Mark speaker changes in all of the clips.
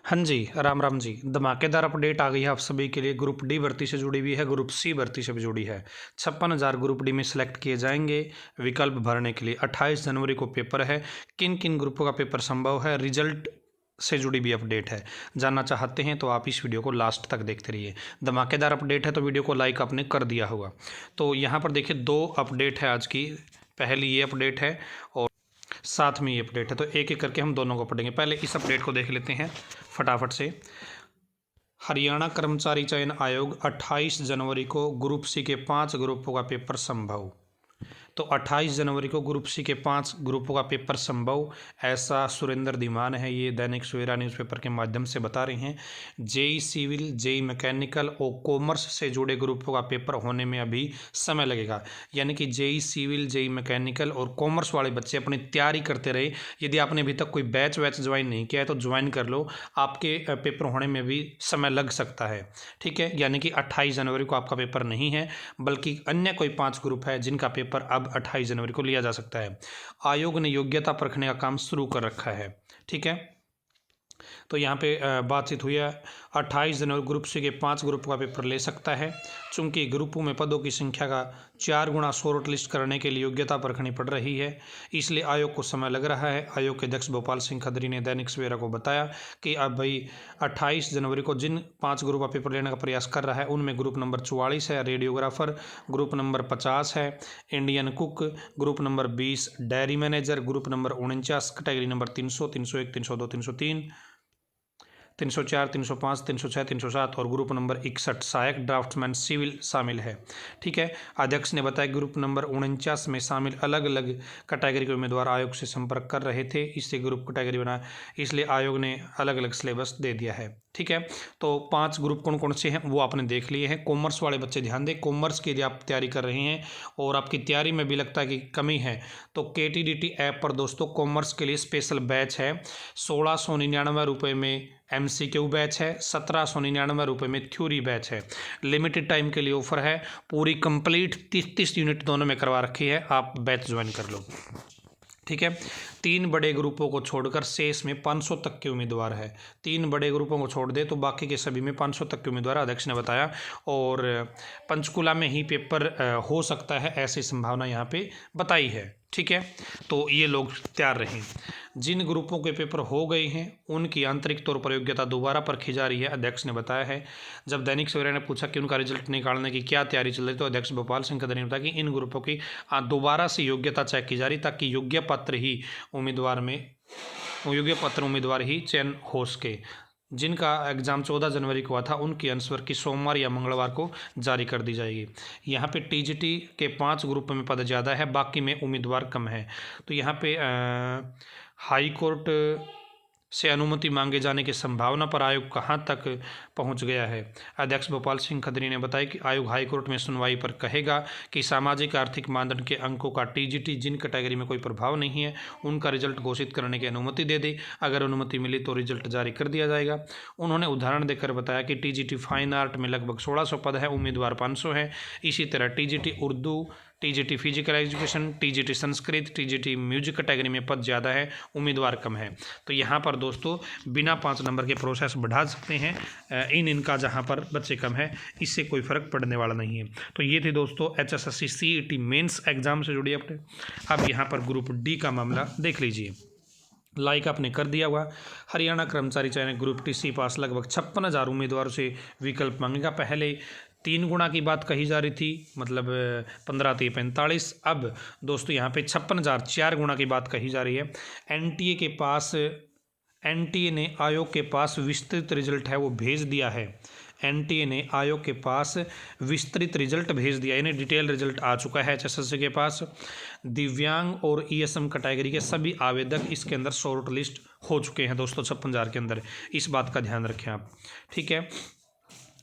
Speaker 1: हाँ जी, राम राम जी। धमाकेदार अपडेट आ गई है आप सभी के लिए। ग्रुप डी भर्ती से जुड़ी हुई है, ग्रुप सी भर्ती से भी जुड़ी है। 56,000 ग्रुप डी में सिलेक्ट किए जाएंगे विकल्प भरने के लिए। 28 जनवरी को पेपर है। किन किन ग्रुपों का पेपर संभव है, रिजल्ट से जुड़ी भी अपडेट है। जानना चाहते हैं तो आप इस वीडियो को लास्ट तक देखते रहिए। धमाकेदार अपडेट है तो वीडियो को लाइक आपने कर दिया होगा। तो यहाँ पर देखिए 2 अपडेट है आज की। पहली ये अपडेट है और साथ में ये अपडेट है, तो एक एक करके हम दोनों को पढ़ेंगे। पहले इस अपडेट को देख लेते हैं फटाफट से। हरियाणा कर्मचारी चयन आयोग 28 जनवरी को ग्रुप सी के 5 ग्रुपों का पेपर संभव। तो 28 जनवरी को ग्रुप सी के 5 ग्रुपों का पेपर संभव, ऐसा सुरेंद्र धीमान है, ये दैनिक सवेरा न्यूज़पेपर के माध्यम से बता रहे हैं। जेई सिविल, जेई मैकेनिकल और कॉमर्स से जुड़े ग्रुपों का पेपर होने में अभी समय लगेगा। यानी कि जेई सिविल, जेई मैकेनिकल और कॉमर्स वाले बच्चे अपनी तैयारी करते रहे। यदि आपने अभी तक कोई बैच ज्वाइन नहीं किया है तो ज्वाइन कर लो, आपके पेपर होने में भी समय लग सकता है। ठीक है, यानी कि 28 जनवरी को आपका पेपर नहीं है, बल्कि अन्य कोई 5 ग्रुप है जिनका पेपर अब 28 जनवरी को लिया जा सकता है। आयोग ने योग्यता परखने का काम शुरू कर रखा है। ठीक है, तो यहाँ पे बातचीत हुई है। 28 जनवरी ग्रुप सी के 5 ग्रुप का पेपर ले सकता है। चूंकि ग्रुपों में पदों की संख्या का 4 गुना शॉर्ट लिस्ट करने के लिए योग्यता परखनी पड़ रही है, इसलिए आयोग को समय लग रहा है। आयोग के अध्यक्ष भोपाल सिंह खदरी ने दैनिक सवेरा को बताया कि अब भाई 28 जनवरी को जिन 5 ग्रुप का पेपर लेने का प्रयास कर रहा है उनमें ग्रुप नंबर 44 है रेडियोग्राफर, ग्रुप नंबर 50 है Indian cook, group number 20 dairy manager, group number 49 category number 300, 301, 302, 303, 304, 305, 306, 307 और ग्रुप नंबर 61 सहायक ड्राफ्ट्समैन सिविल शामिल है। ठीक है, अध्यक्ष ने बताया ग्रुप नंबर 49 में शामिल अलग अलग कैटेगरी के उम्मीदवार आयोग से संपर्क कर रहे थे, इससे ग्रुप कैटेगरी बना, इसलिए आयोग ने अलग अलग सिलेबस दे दिया है। ठीक है, तो 5 ग्रुप कौन कौन से हैं वो आपने देख लिए हैं। कॉमर्स वाले बच्चे ध्यान दें, कॉमर्स की यदि आप तैयारी कर रहे हैं और आपकी तैयारी में भी लगता है कि कमी है तो KTDT ऐप पर दोस्तों कॉमर्स के लिए स्पेशल बैच है। 1699 रुपये में MCQ बैच है, 1799 रुपये में थ्योरी बैच है। लिमिटेड टाइम के लिए ऑफर है, पूरी कंप्लीट 30 यूनिट दोनों में करवा रखी है, आप बैच ज्वाइन कर लो। ठीक है, 3 बड़े ग्रुपों को छोड़कर शेष में 500 तक के उम्मीदवार है। 3 बड़े ग्रुपों को छोड़ दे तो बाकी के सभी में 500 तक के उम्मीदवार अध्यक्ष ने बताया। और पंचकुला में ही पेपर हो सकता है, ऐसी संभावना यहाँ पे बताई है। ठीक है, तो ये लोग तैयार रहें। जिन ग्रुपों के पेपर हो गए हैं उनकी आंतरिक तौर पर योग्यता दोबारा परखी जा रही है, अध्यक्ष ने बताया है। जब दैनिक सवेरा ने पूछा कि उनका रिजल्ट निकालने की क्या तैयारी चल रही तो अध्यक्ष भोपाल सिंह खदरी ने बताया कि इन ग्रुपों की दोबारा से योग्यता चेक की जा रही ताकि योग्य पात्र उम्मीदवार ही चयन हो सके। जिनका एग्ज़ाम 14 जनवरी को हुआ था उनकी आंसर की सोमवार या मंगलवार को जारी कर दी जाएगी। यहाँ पे TGT के 5 ग्रुप में पद ज़्यादा है, बाकी में उम्मीदवार कम है। तो यहाँ पे हाई कोर्ट से अनुमति मांगे जाने की संभावना पर आयोग कहां तक पहुंच गया है। अध्यक्ष भोपाल सिंह खदरी ने बताया कि आयोग हाईकोर्ट में सुनवाई पर कहेगा कि सामाजिक आर्थिक मानदंड के अंकों का TGT जिन कैटेगरी में कोई प्रभाव नहीं है उनका रिजल्ट घोषित करने की अनुमति दे दे। अगर अनुमति मिली तो रिजल्ट जारी कर दिया जाएगा। उन्होंने उदाहरण देकर बताया कि TGT फाइन आर्ट में लगभग 1600 पद है, उम्मीदवार 500 हैं। इसी तरह TGT Urdu, TGT physical education, TGT Sanskrit, TGT music category में पद ज़्यादा है, उम्मीदवार कम है। तो यहाँ पर दोस्तों बिना 5 नंबर के प्रोसेस बढ़ा सकते हैं इनका, जहाँ पर बच्चे कम है इससे कोई फ़र्क पड़ने वाला नहीं है। तो ये थी दोस्तों HSSC CET मेंस एग्जाम से जुड़ी अपडेट। अब यहाँ पर ग्रुप डी का मामला देख लीजिए। लाइक आपने कर दिया हुआ। हरियाणा कर्मचारी चयन ग्रुप TC पास लगभग 56,000 उम्मीदवारों से विकल्प मांगेगा। पहले 3 गुना की बात कही जा रही थी, मतलब 15 3 45। अब दोस्तों यहाँ पे 56,000 4 गुना की बात कही जा रही है। NTA ने आयोग के पास विस्तृत रिजल्ट है वो भेज दिया है। NTA ने आयोग के पास विस्तृत रिजल्ट भेज दिया, यानी डिटेल रिजल्ट आ चुका है HSSC के पास। दिव्यांग और ESM कैटेगरी के सभी आवेदक इसके अंदर शॉर्ट लिस्ट हो चुके हैं दोस्तों 56,000 के अंदर, इस बात का ध्यान रखें आप। ठीक है,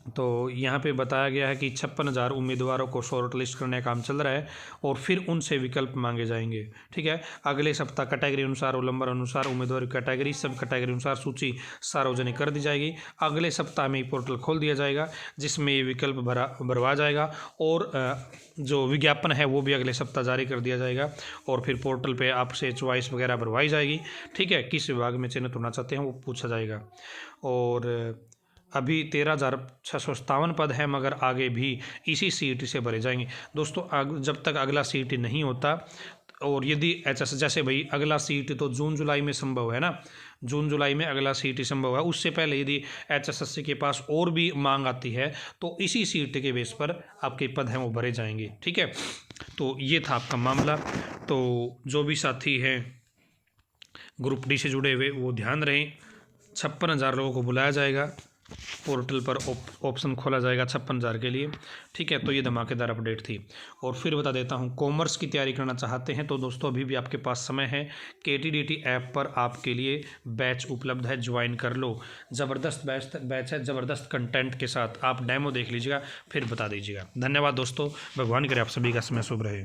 Speaker 1: तो यहाँ पे बताया गया है कि 56,000 उम्मीदवारों को शॉर्ट लिस्ट करने का काम चल रहा है और फिर उनसे विकल्प मांगे जाएंगे। ठीक है, अगले सप्ताह कैटेगरी अनुसार, रोल नंबर अनुसार, उम्मीदवार कैटेगरी, सब कैटेगरी अनुसार सूची सार्वजनिक कर दी जाएगी। अगले सप्ताह में पोर्टल खोल दिया जाएगा जिसमें ये विकल्प भरवा जाएगा और जो विज्ञापन है वो भी अगले सप्ताह जारी कर दिया जाएगा और फिर पोर्टल पे आपसे चॉइस वगैरह भरवाई जाएगी। ठीक है, किस विभाग में चयनित होना चाहते हैं वो पूछा जाएगा। और अभी 13,657 पद हैं, मगर आगे भी इसी CET से भरे जाएंगे। दोस्तों जब तक अगला CET नहीं होता और यदि HS जैसे भाई अगला CET तो जून जुलाई में संभव है ना, जून जुलाई में अगला CET संभव है, उससे पहले यदि HSSC के पास और भी मांग आती है तो इसी CET के बेस पर आपके पद हैं वो भरे जाएंगे। ठीक है, तो ये था आपका मामला। तो जो भी साथी हैं ग्रुप डी से जुड़े हुए वो ध्यान रहें, 56,000 लोगों को बुलाया जाएगा, पोर्टल पर ऑप्शन खोला जाएगा 56,000 के लिए। ठीक है, तो ये धमाकेदार अपडेट थी। और फिर बता देता हूँ, कॉमर्स की तैयारी करना चाहते हैं तो दोस्तों अभी भी आपके पास समय है। KTDT ऐप पर आपके लिए बैच उपलब्ध है, ज्वाइन कर लो। ज़बरदस्त बैच है, ज़बरदस्त कंटेंट के साथ। आप डेमो देख लीजिएगा फिर बता दीजिएगा। धन्यवाद दोस्तों, भगवान करे आप सभी का समय शुभ रहे।